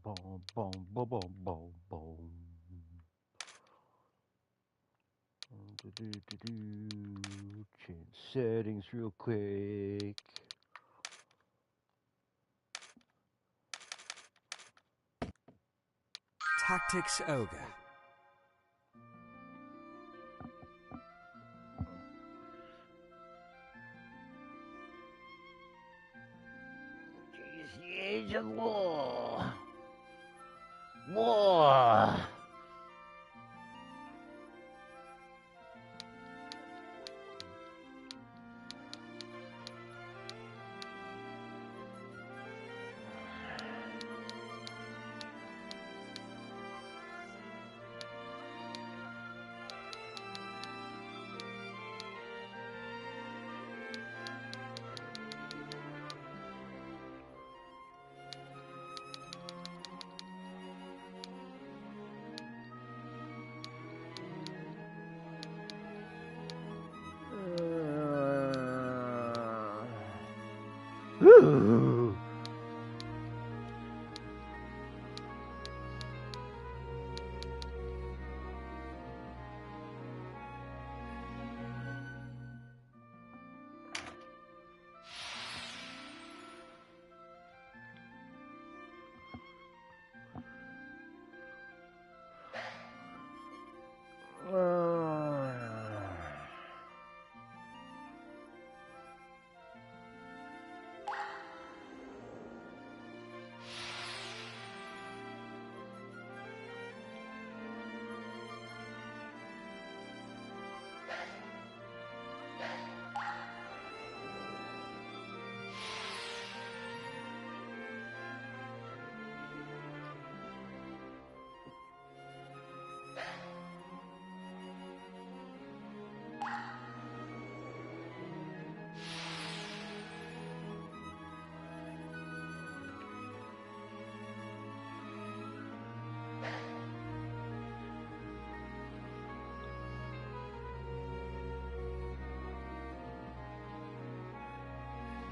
boom, boom, boom, boom, boom, boom, boom. Change settings real quick. Tactics Ogre. It's the age of war. War. Ooh.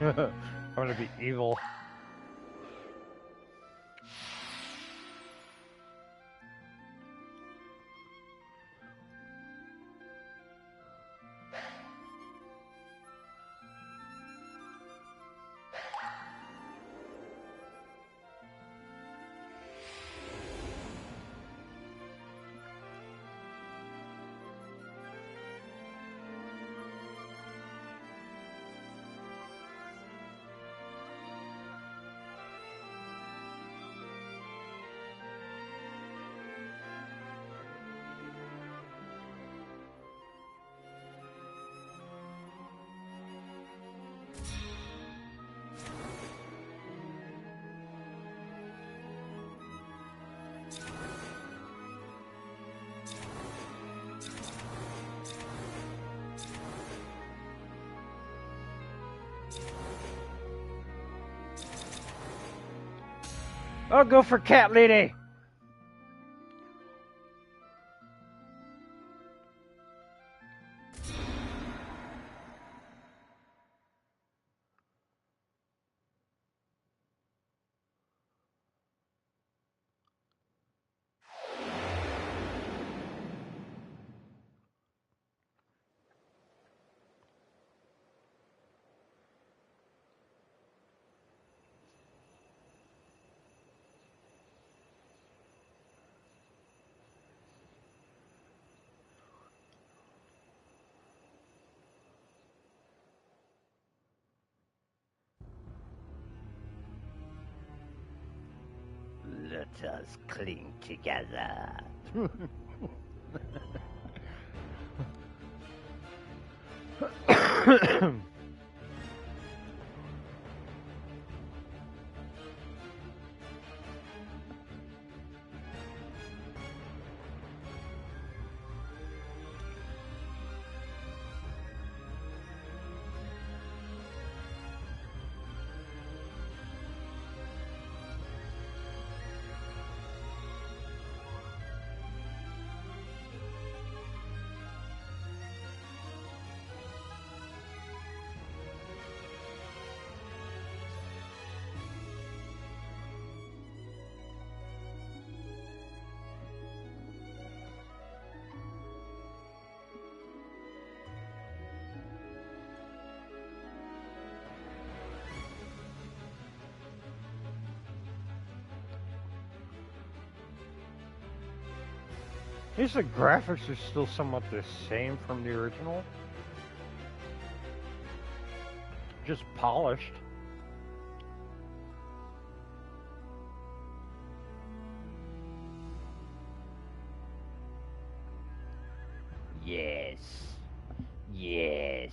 I'm gonna be evil. I'll go for cat lady. Let us cling together. least the graphics are still somewhat the same from the original. Just polished. Yes. Yes.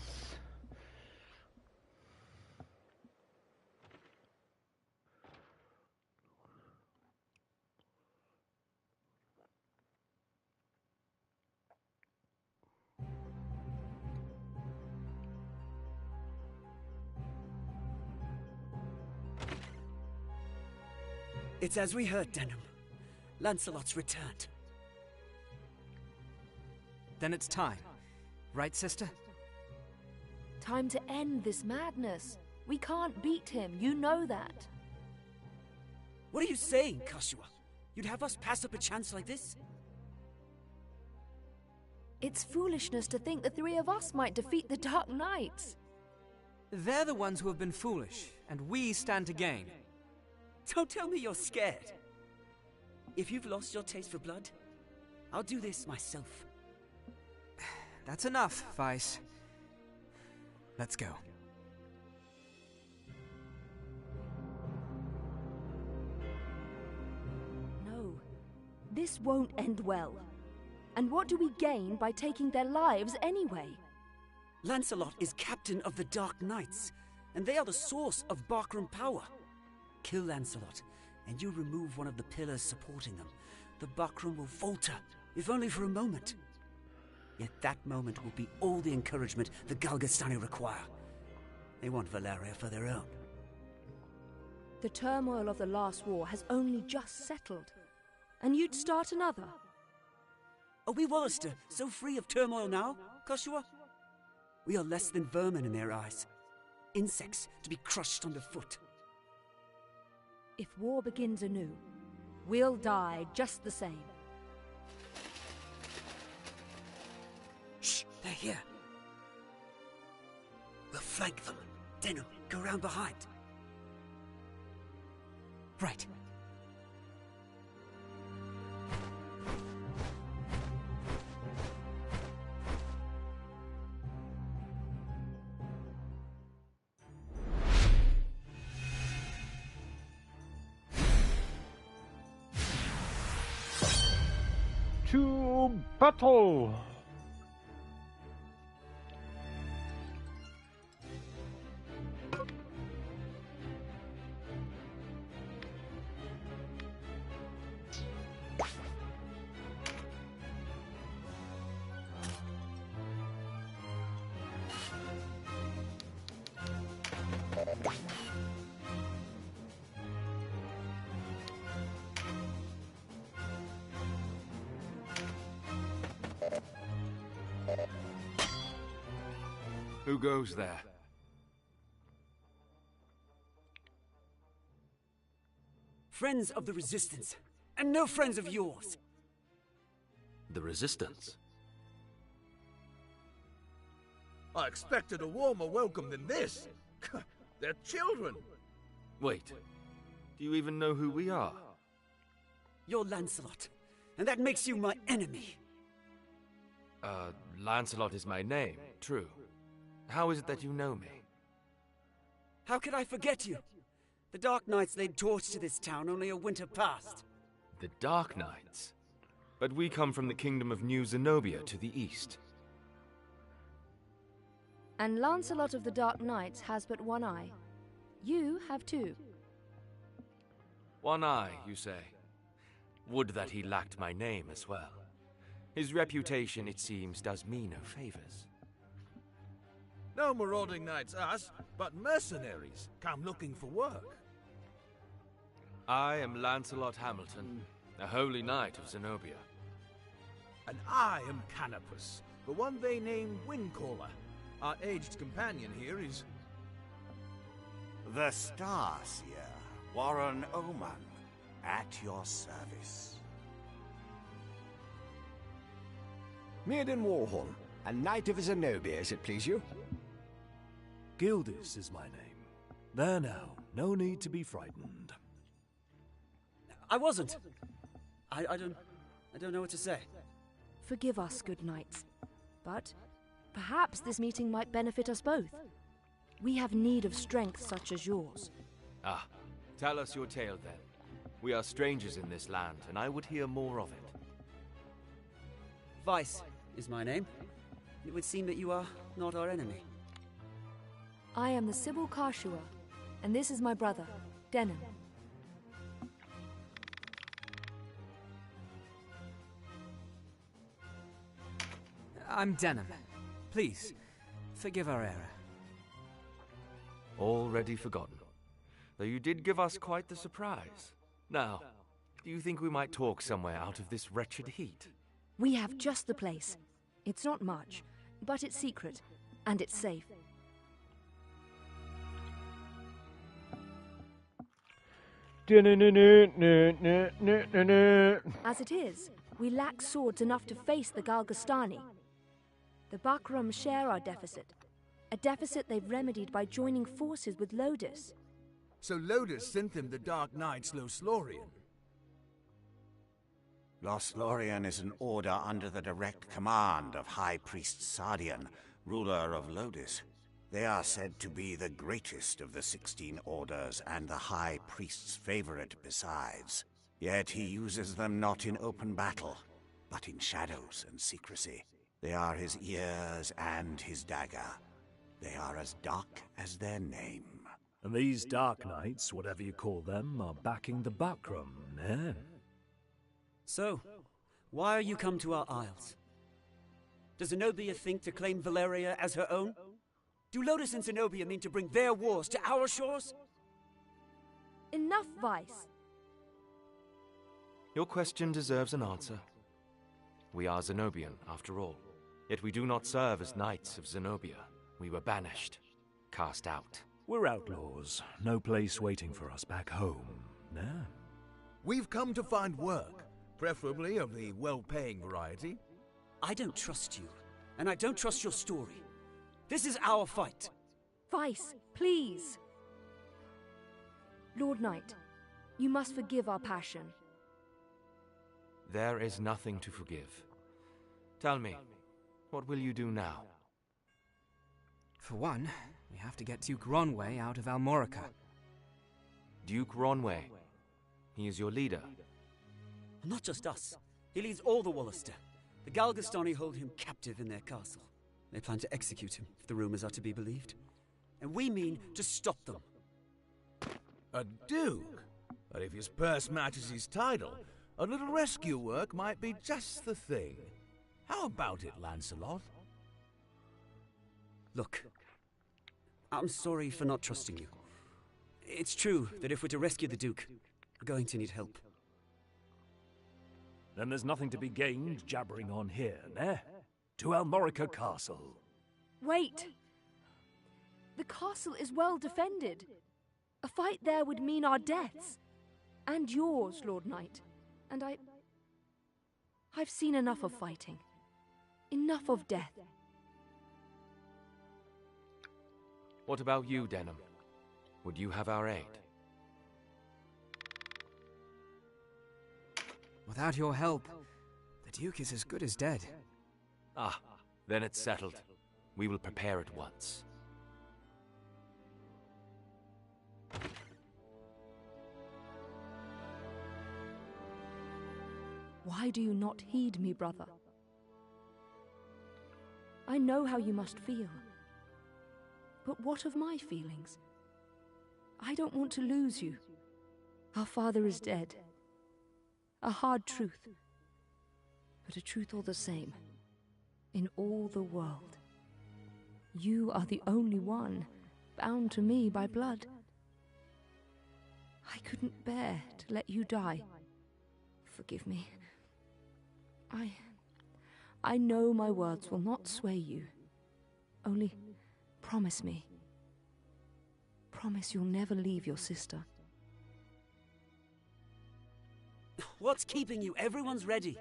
It's as we heard, Denham. Lancelot's returned. Then it's time. Right, sister? Time to end this madness. We can't beat him, you know that. What are you saying, Joshua? You'd have us pass up a chance like this? It's foolishness to think the three of us might defeat the Dark Knights. They're the ones who have been foolish, and we stand to gain. Don't tell me you're scared. If you've lost your taste for blood, I'll do this myself. That's enough, Vice. Let's go. No, this won't end well. And what do we gain by taking their lives anyway? Lancelot is captain of the Dark Knights, and they are the source of Barkram power. Kill Lancelot, and you remove one of the pillars supporting them. The Barkram will falter, if only for a moment. Yet that moment will be all the encouragement the Galgastani require. They want Valeria for their own. The turmoil of the last war has only just settled. And you'd start another? Are we Wallister so free of turmoil now, Joshua? We are less than vermin in their eyes. Insects to be crushed underfoot. If war begins anew, we'll die just the same. Shh, they're here. We'll flank them. Denham, go round behind. Right. To battle! Who goes there? Friends of the Resistance, and no friends of yours. The Resistance? I expected a warmer welcome than this. They're children. Wait, do you even know who we are? You're Lancelot, and that makes you my enemy. Lancelot is my name, true. How is it that you know me? How could I forget you? The Dark Knights laid torch to this town only a winter past. The Dark Knights? But we come from the kingdom of New Zenobia to the east. And Lancelot of the Dark Knights has but one eye. You have two. One eye, you say? Would that he lacked my name as well. His reputation, it seems, does me no favors. No marauding knights us, but mercenaries come looking for work. I am Lancelot Hamilton, a holy knight of Zenobia. And I am Canopus, the one they name Windcaller. Our aged companion here is... The Starseer, Warren Oman, at your service. Mirden Warhol, a knight of Zenobia, as it please you. Gildis is my name. There now, no need to be frightened. I wasn't. I don't know what to say. Forgive us, good knights. But perhaps this meeting might benefit us both. We have need of strength such as yours. Ah, tell us your tale then. We are strangers in this land, and I would hear more of it. Vice is my name. It would seem that you are not our enemy. I am the Sybil Karshua, and this is my brother, Denon. I'm Denon. Please, forgive our error. Already forgotten. Though you did give us quite the surprise. Now, do you think we might talk somewhere out of this wretched heat? We have just the place. It's not much, but it's secret, and it's safe. As it is, we lack swords enough to face the Galgastani. The Bakram share our deficit, a deficit they've remedied by joining forces with Lodis. So Lodis sent them the Dark Knights Loslorian. Loslorian is an order under the direct command of High Priest Sardian, ruler of Lodis. They are said to be the greatest of the 16 orders and the High Priest's favorite besides. Yet he uses them not in open battle, but in shadows and secrecy. They are his ears and his dagger. They are as dark as their name. And these Dark Knights, whatever you call them, are backing the Bakram, eh? So, why are you come to our isles? Does Zenobia think to claim Valeria as her own? Do Lodis and Zenobia mean to bring their wars to our shores? Enough, Vice. Your question deserves an answer. We are Zenobian, after all. Yet we do not serve as knights of Zenobia. We were banished, cast out. We're outlaws. No place waiting for us back home, eh? We've come to find work, preferably of the well-paying variety. I don't trust you, and I don't trust your story. This is our fight. Vice, please. Lord Knight, you must forgive our passion. There is nothing to forgive. Tell me, what will you do now? For one, we have to get Duke Ronway out of Almorica. Duke Ronway. He is your leader. Not just us. He leads all the Wollister. The Galgastani hold him captive in their castle. They plan to execute him, if the rumors are to be believed. And we mean to stop them. A duke? But if his purse matches his title, a little rescue work might be just the thing. How about it, Lancelot? Look, I'm sorry for not trusting you. It's true that if we're to rescue the Duke, we're going to need help. Then there's nothing to be gained jabbering on here, eh? To Almorica Castle. Wait! The castle is well defended. A fight there would mean our deaths. And yours, Lord Knight. And I've seen enough of fighting. Enough of death. What about you, Denon? Would you have our aid? Without your help, the Duke is as good as dead. Ah, then it's settled. We will prepare at once. Why do you not heed me, brother? I know how you must feel. But what of my feelings? I don't want to lose you. Our father is dead. A hard truth, but a truth all the same. In all the world, you are the only one bound to me by blood. I couldn't bear to let you die. Forgive me. I know my words will not sway you. Only promise me. Promise you'll never leave your sister. What's keeping you? Everyone's ready.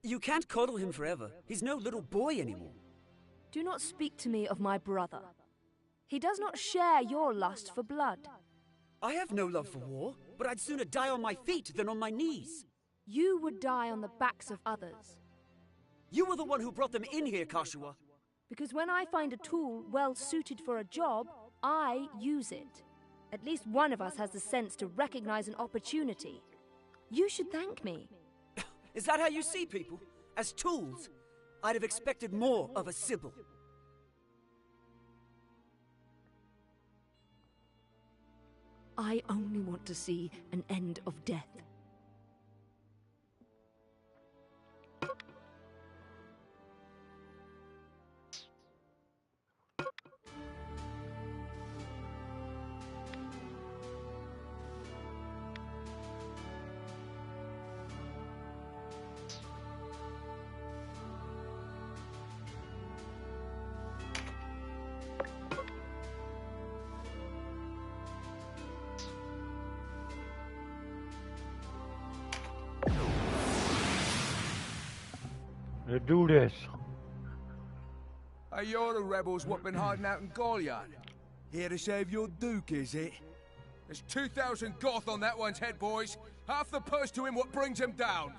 You can't coddle him forever. He's no little boy anymore. Do not speak to me of my brother. He does not share your lust for blood. I have no love for war, but I'd sooner die on my feet than on my knees. You would die on the backs of others. You were the one who brought them in here, Kashua. Because when I find a tool well suited for a job, I use it. At least one of us has the sense to recognize an opportunity. You should thank me. Is that how you see people? As tools? I'd have expected more of a Sybil. I only want to see an end of death. Let's do this. Hey, you're the rebels what been hiding out in Goliard. Here to save your Duke, is it? There's 2,000 Goth on that one's head, boys. Half the purse to him what brings him down.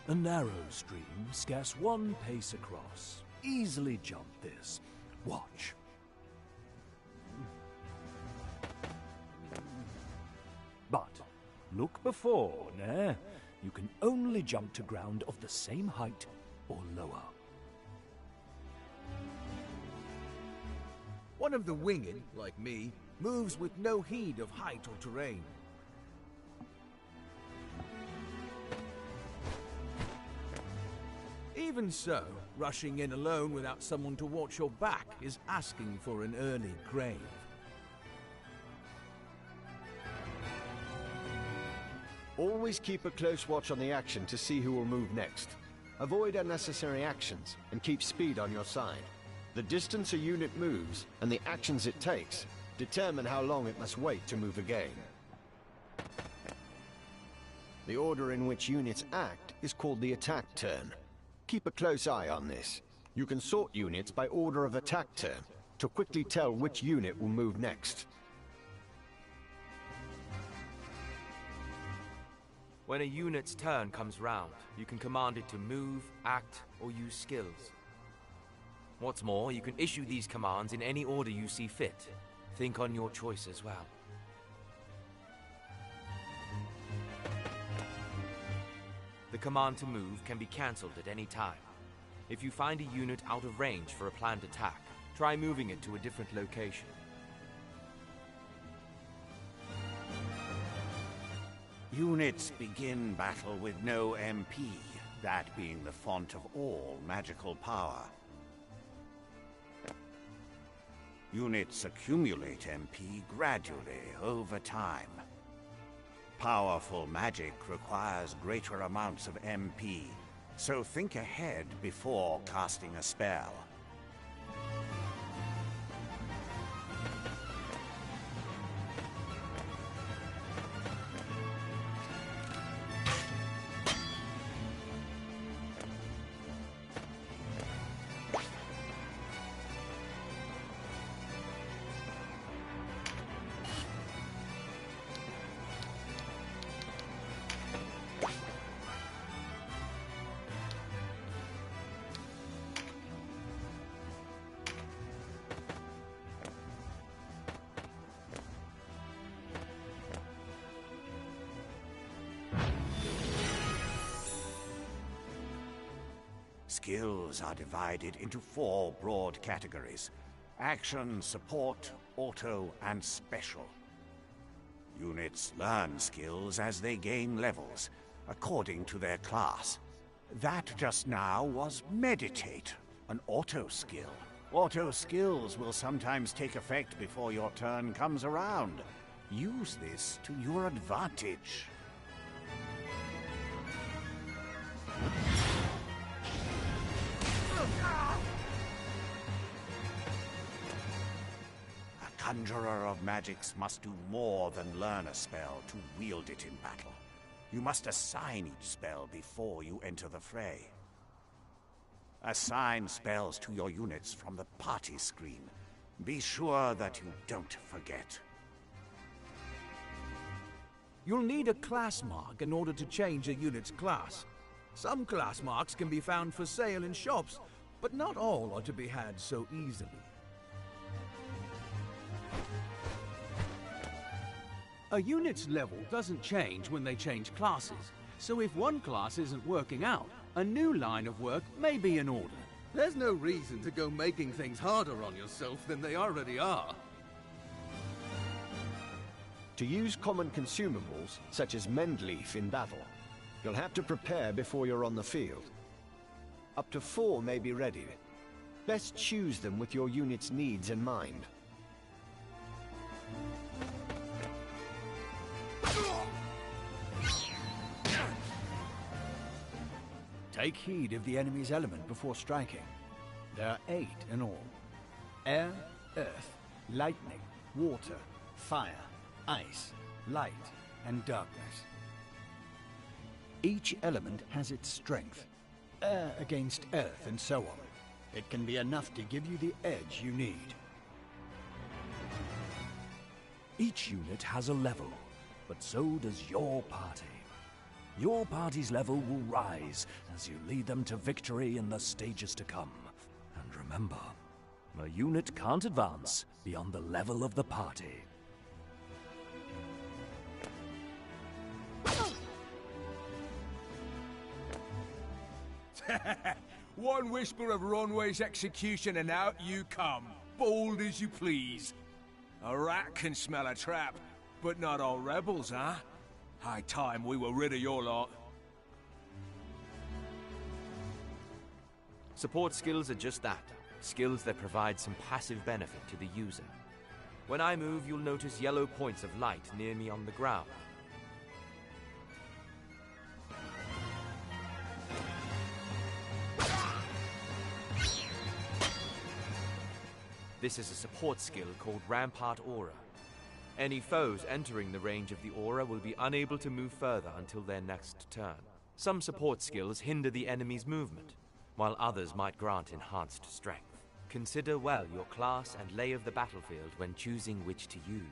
A narrow stream, scarce one pace across. Easily jump this. Watch. But look before, nah. You can only jump to ground of the same height or lower. One of the winged, like me, moves with no heed of height or terrain. Even so, rushing in alone without someone to watch your back is asking for an early grave. Always keep a close watch on the action to see who will move next. Avoid unnecessary actions and keep speed on your side. The distance a unit moves and the actions it takes determine how long it must wait to move again. The order in which units act is called the attack turn. Keep a close eye on this. You can sort units by order of attack turn to quickly tell which unit will move next. When a unit's turn comes round, you can command it to move, act, or use skills. What's more, you can issue these commands in any order you see fit. Think on your choice as well. The command to move can be cancelled at any time. If you find a unit out of range for a planned attack, try moving it to a different location. Units begin battle with no MP, that being the font of all magical power. Units accumulate MP gradually over time. Powerful magic requires greater amounts of MP, so think ahead before casting a spell. Skills are divided into 4 broad categories: action, support, auto, and special. Units learn skills as they gain levels, according to their class. That just now was meditate, an auto skill. Auto skills will sometimes take effect before your turn comes around. Use this to your advantage. A conjurer of magics must do more than learn a spell to wield it in battle. You must assign each spell before you enter the fray. Assign spells to your units from the party screen. Be sure that you don't forget. You'll need a class mark in order to change a unit's class. Some class marks can be found for sale in shops, but not all are to be had so easily. A unit's level doesn't change when they change classes, so if one class isn't working out, a new line of work may be in order. There's no reason to go making things harder on yourself than they already are. To use common consumables, such as mend leaf in battle, you'll have to prepare before you're on the field. Up to 4 may be ready. Best choose them with your unit's needs in mind. Take heed of the enemy's element before striking. There are 8 in all. Air, earth, lightning, water, fire, ice, light, and darkness. Each element has its strength. Air against earth and so on. It can be enough to give you the edge you need. Each unit has a level, but so does your party. Your party's level will rise as you lead them to victory in the stages to come. And remember, a unit can't advance beyond the level of the party. One whisper of Ronway's execution and out you come, bold as you please. A rat can smell a trap, but not all rebels, huh? High time we were rid of your lot. Support skills are just that, skills that provide some passive benefit to the user. When I move, you'll notice yellow points of light near me on the ground. This is a support skill called Rampart Aura. Any foes entering the range of the aura will be unable to move further until their next turn. Some support skills hinder the enemy's movement, while others might grant enhanced strength. Consider well your class and lay of the battlefield when choosing which to use.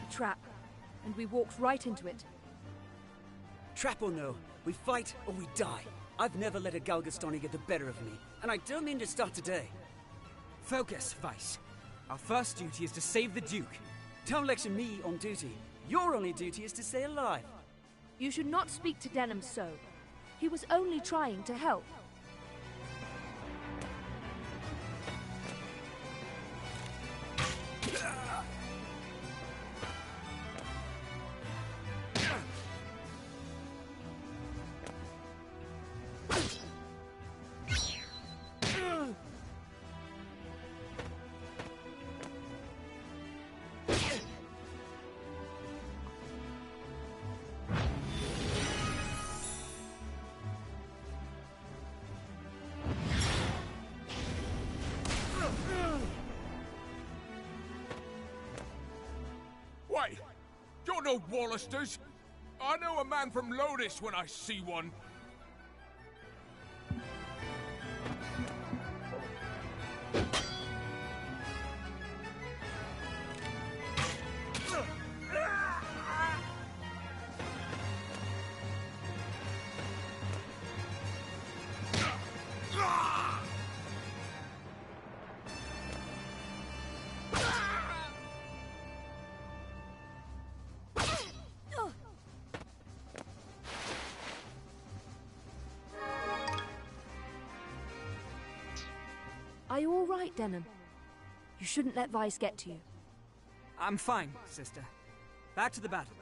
Trap, and we walked right into it. Trap or no, we fight or we die. I've never let a Galgastani get the better of me, and I don't mean to start today. Focus, Vice. Our first duty is to save the Duke. Don't lecture me on duty. Your only duty is to stay alive. You should not speak to Denham so. He was only trying to help. Wait, you're no Wallisters. I know a man from Lodis when I see one. Are you all right, Denham? You shouldn't let Vice get to you. I'm fine, sister. Back to the battle.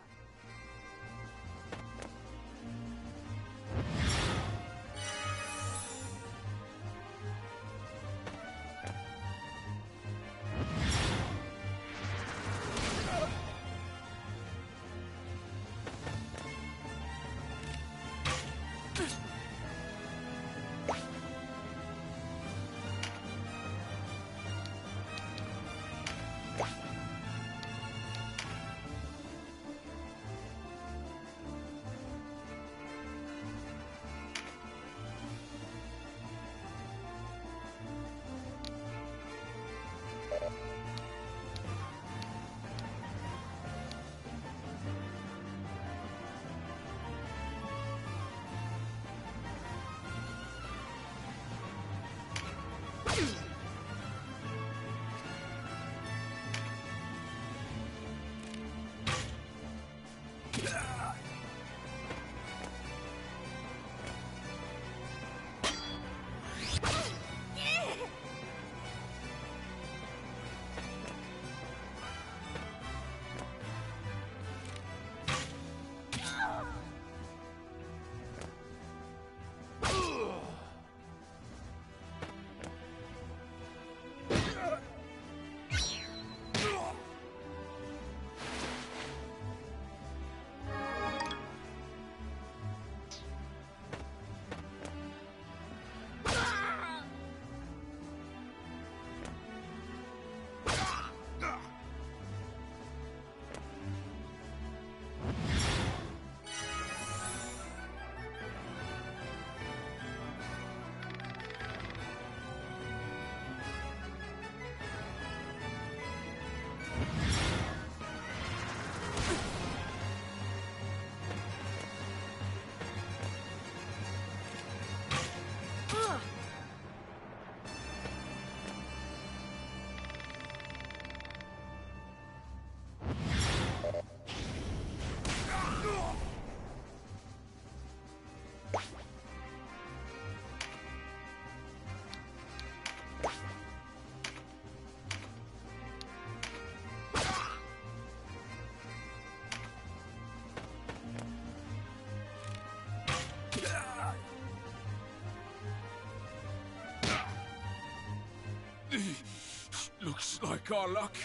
Looks like our luck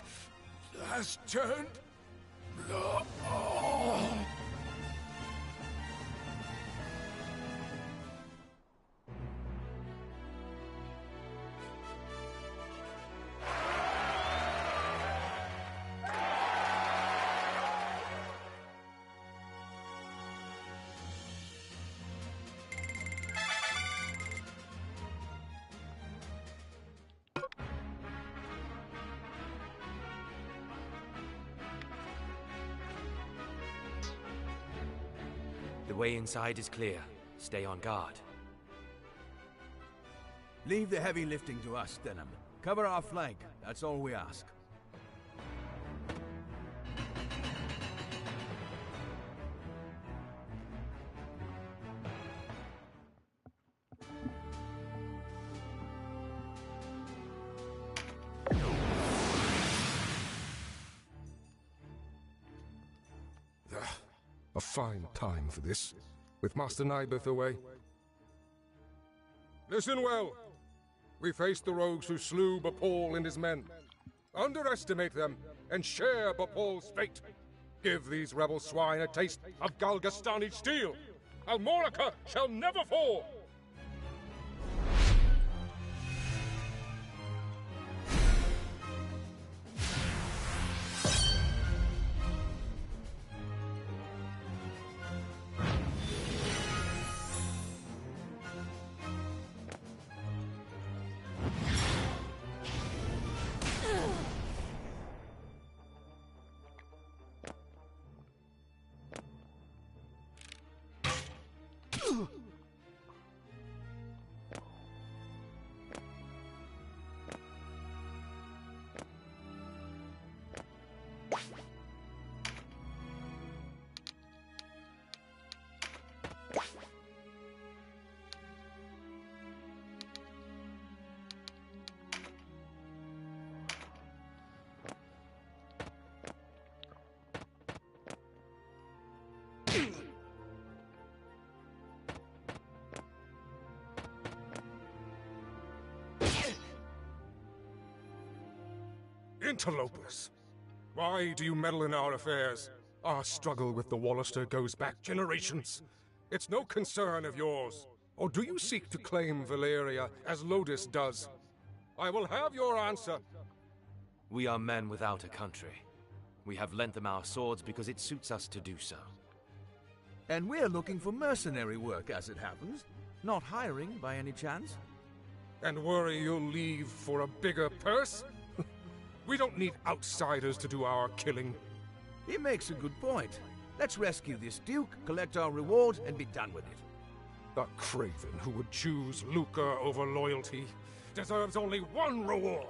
has turned. The way inside is clear. Stay on guard. Leave the heavy lifting to us, Denham. Cover our flank, that's all we ask. A fine time for this, with Master Nibeth away. Listen well. We face the rogues who slew Bapal and his men. Underestimate them, and share Bapal's fate. Give these rebel swine a taste of Galgastani steel. Almorica shall never fall! Interlopers! Why do you meddle in our affairs? Our struggle with the Wallister goes back generations. It's no concern of yours. Or do you seek to claim Valeria as Lodis does? I will have your answer. We are men without a country. We have lent them our swords because it suits us to do so. And we're looking for mercenary work, as it happens. Not hiring, by any chance? And worry you'll leave for a bigger purse? We don't need outsiders to do our killing. He makes a good point. Let's rescue this Duke, collect our reward, and be done with it. A craven who would choose lucre over loyalty deserves only one reward.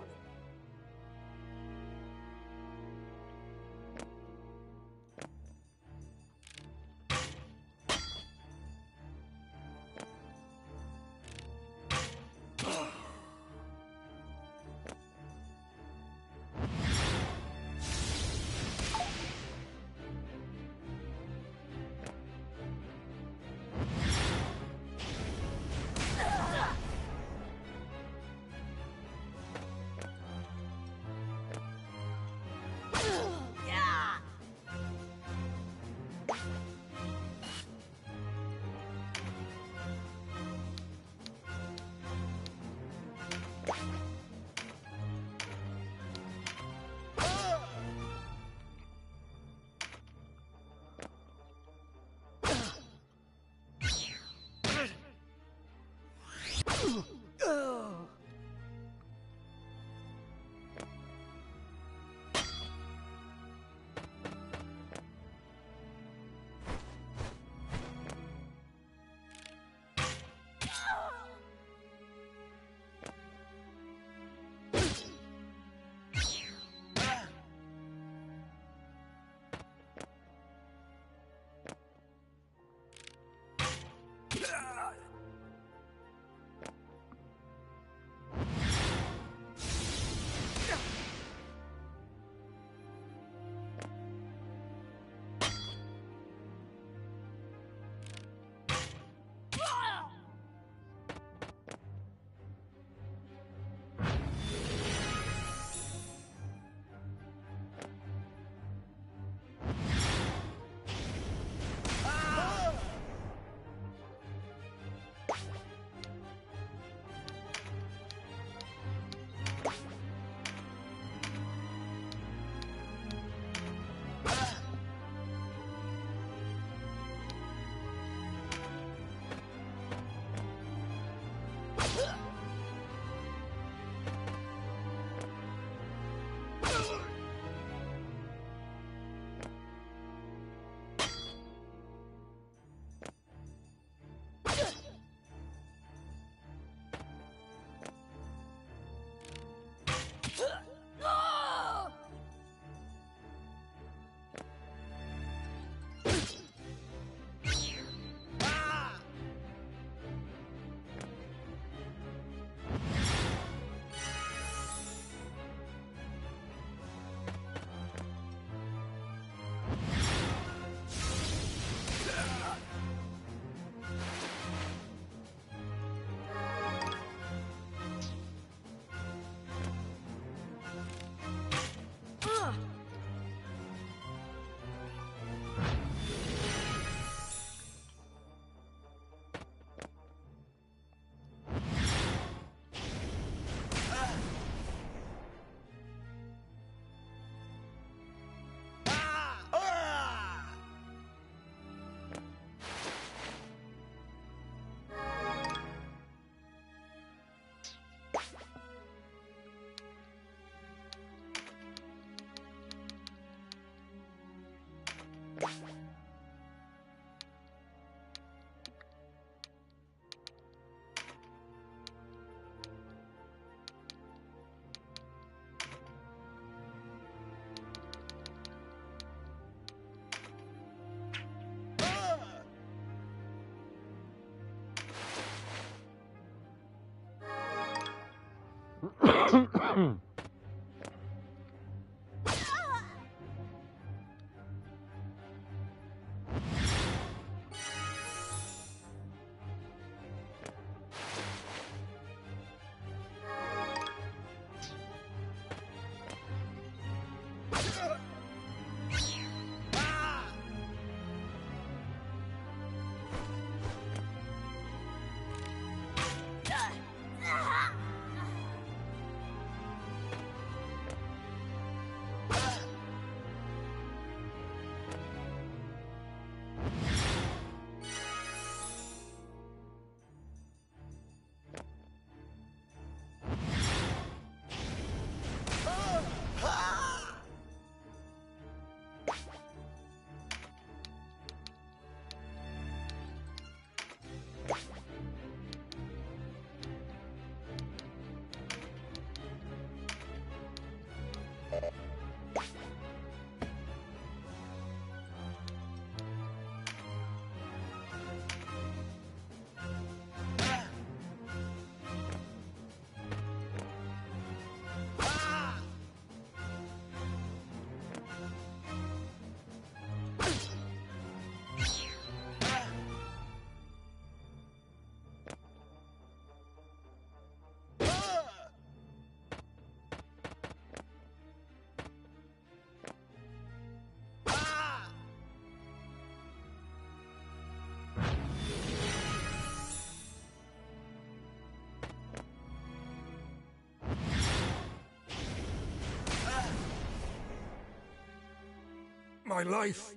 my life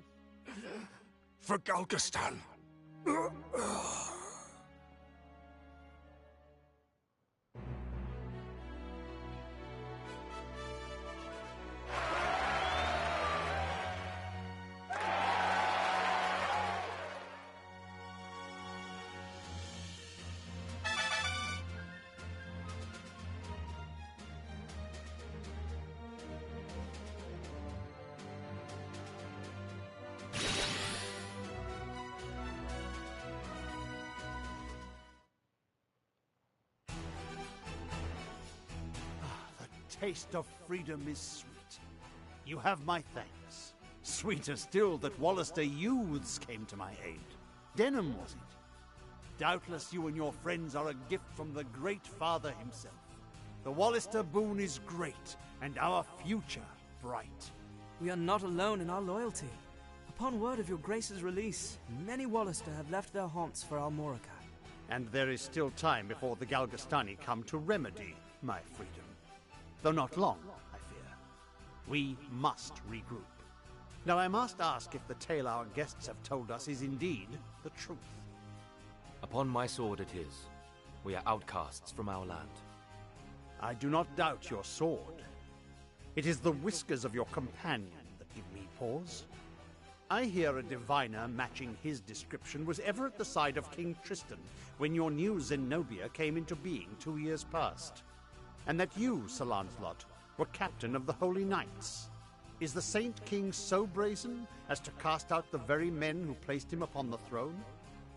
for Galgastan. Taste of freedom is sweet. You have my thanks. Sweeter still that Wallister youths came to my aid. Denham, was it? Doubtless you and your friends are a gift from the Great Father himself. The Wallister boon is great, and our future bright. We are not alone in our loyalty. Upon word of your Grace's release, many Wallister have left their haunts for Almorica. And there is still time before the Galgastani come to remedy my freedom. Though not long, I fear. We must regroup. Now I must ask if the tale our guests have told us is indeed the truth. Upon my sword it is. We are outcasts from our land. I do not doubt your sword. It is the whiskers of your companion that give me pause. I hear a diviner matching his description was ever at the side of King Tristan when your new Zenobia came into being 2 years past. And that you, Sir Lancelot, were captain of the Holy Knights. Is the Saint King so brazen as to cast out the very men who placed him upon the throne?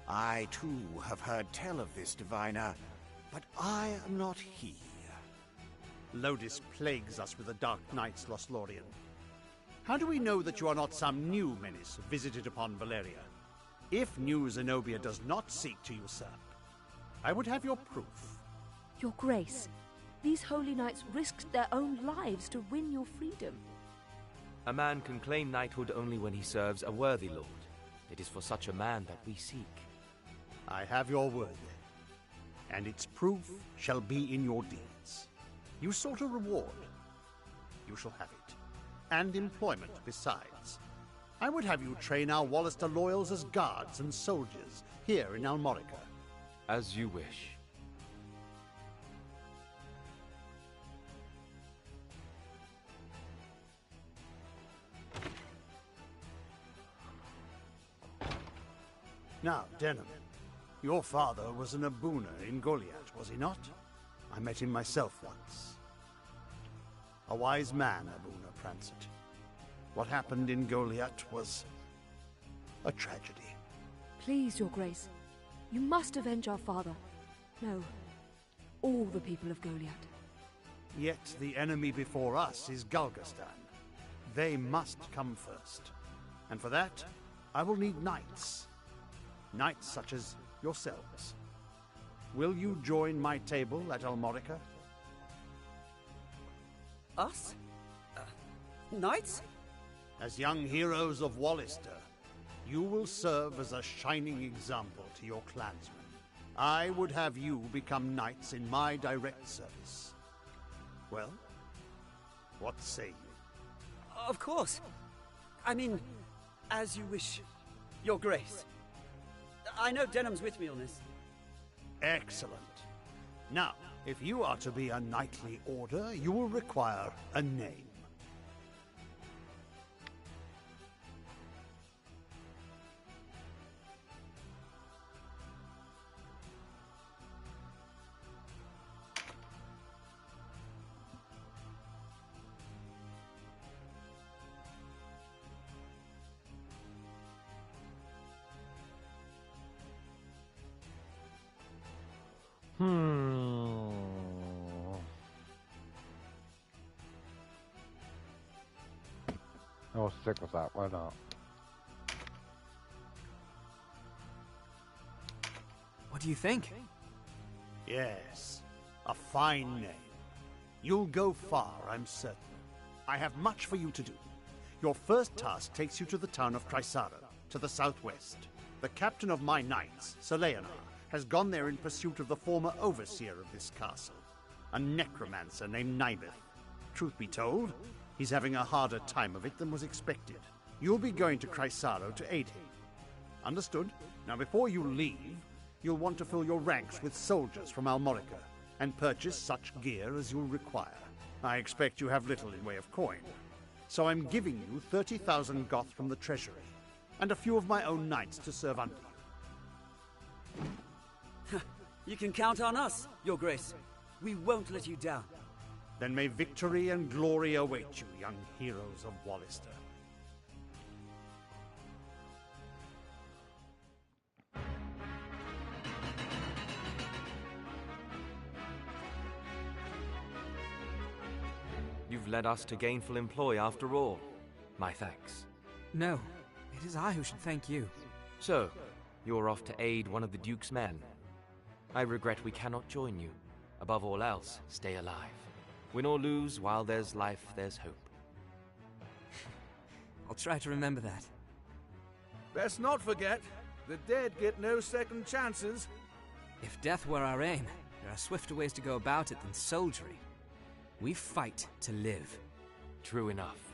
I, too, have heard tell of this diviner, but I am not he. Lodis plagues us with the Dark Knights, Lothlorien. How do we know that you are not some new menace visited upon Valeria? If new Zenobia does not seek to usurp, I would have your proof. Your Grace, these holy knights risked their own lives to win your freedom. A man can claim knighthood only when he serves a worthy lord. It is for such a man that we seek. I have your word, then, and its proof shall be in your deeds. You sought a reward. You shall have it, and employment besides. I would have you train our Wallister loyals as guards and soldiers here in Almorica. As you wish. Now, Denham, your father was an Abuna in Goliath, was he not? I met him myself once. A wise man, Abuna Prancet. What happened in Goliath was a tragedy. Please, Your Grace, you must avenge our father. No, all the people of Goliath. Yet the enemy before us is Galgastan. They must come first. And for that, I will need knights. Knights such as yourselves. Will you join my table at Almorica? Us? Knights? As young heroes of Wallister, you will serve as a shining example to your clansmen. I would have you become knights in my direct service. Well, what say you? Of course. I mean, as you wish, Your Grace. I know Denham's with me on this. Excellent. Now, if you are to be a knightly order, you will require a name. I'll stick with that. Why not? What do you think? Yes, a fine name. You'll go far, I'm certain. I have much for you to do. Your first task takes you to the town of Chrysara, to the southwest. The captain of my knights, Sir Leonard, has gone there in pursuit of the former overseer of this castle, a necromancer named Nibeth. Truth be told, he's having a harder time of it than was expected. You'll be going to Chrysaro to aid him. Understood? Now before you leave, you'll want to fill your ranks with soldiers from Almorica, and purchase such gear as you'll require. I expect you have little in way of coin, so I'm giving you 30,000 goth from the treasury, and a few of my own knights to serve under you. You can count on us, Your Grace. We won't let you down. Then may victory and glory await you, young heroes of Wallister. You've led us to gainful employ after all. My thanks. No, it is I who should thank you. So, you're off to aid one of the Duke's men. I regret we cannot join you. Above all else, stay alive. Win or lose, while there's life, there's hope. I'll try to remember that. Best not forget, the dead get no second chances. If death were our aim, there are swifter ways to go about it than soldiery. We fight to live. True enough.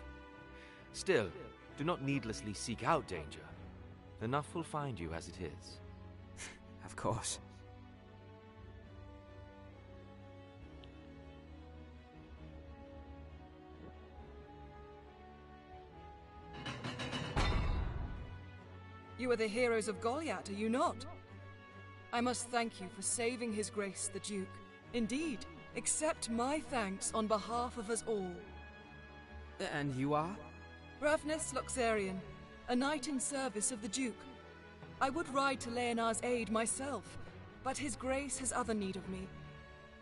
Still, do not needlessly seek out danger. Enough will find you as it is. Of course. You are the heroes of Goliath, are you not? I must thank you for saving His Grace the Duke. Indeed, accept my thanks on behalf of us all. And you are? Ravnus Loxarian, a knight in service of the Duke. I would ride to Leonar's aid myself, but His Grace has other need of me.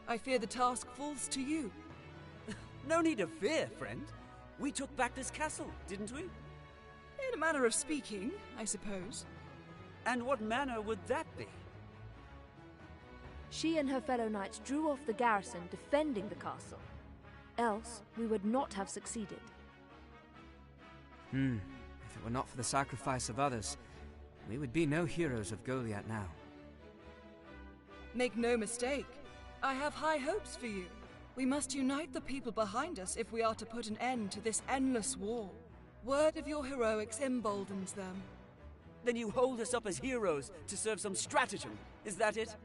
I fear the task falls to you. No need of fear, friend. We took back this castle, didn't we? In a manner of speaking, I suppose. And what manner would that be? She and her fellow knights drew off the garrison defending the castle. Else, we would not have succeeded. If it were not for the sacrifice of others, we would be no heroes of Goliath now. Make no mistake, I have high hopes for you. We must unite the people behind us if we are to put an end to this endless war. Word of your heroics emboldens them. Then you hold us up as heroes to serve some stratagem, is that it?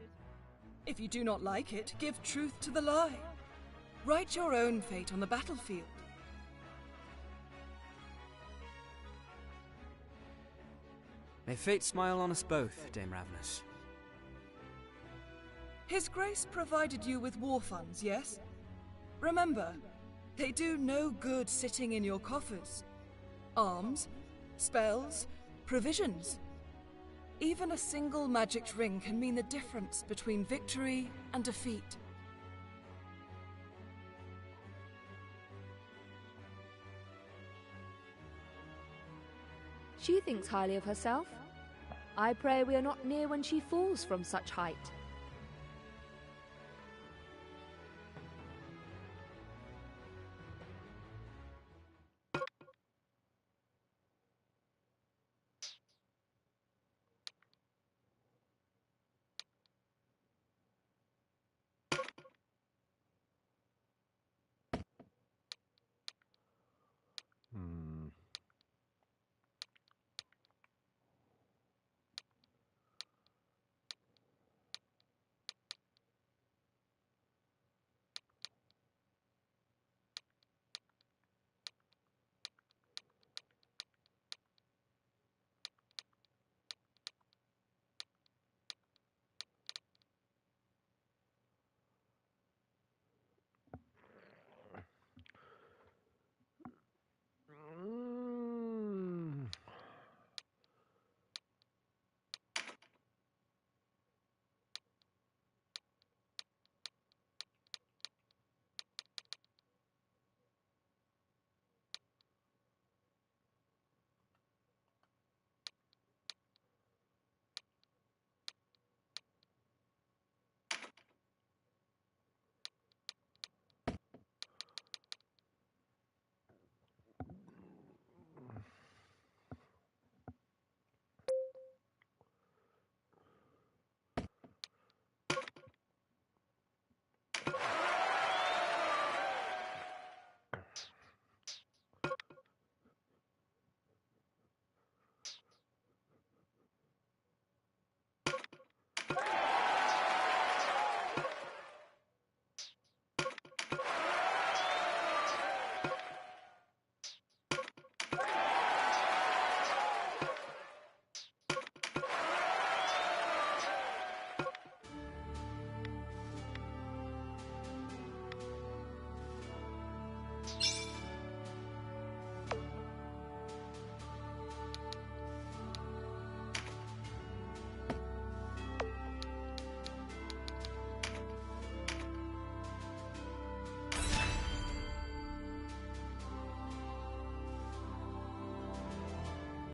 If you do not like it, give truth to the lie. Write your own fate on the battlefield. May fate smile on us both, Dame Ravnus. His Grace provided you with war funds, yes? Remember, they do no good sitting in your coffers. Arms, spells, provisions. Even a single magic ring can mean the difference between victory and defeat. She thinks highly of herself. I pray we are not near when she falls from such height.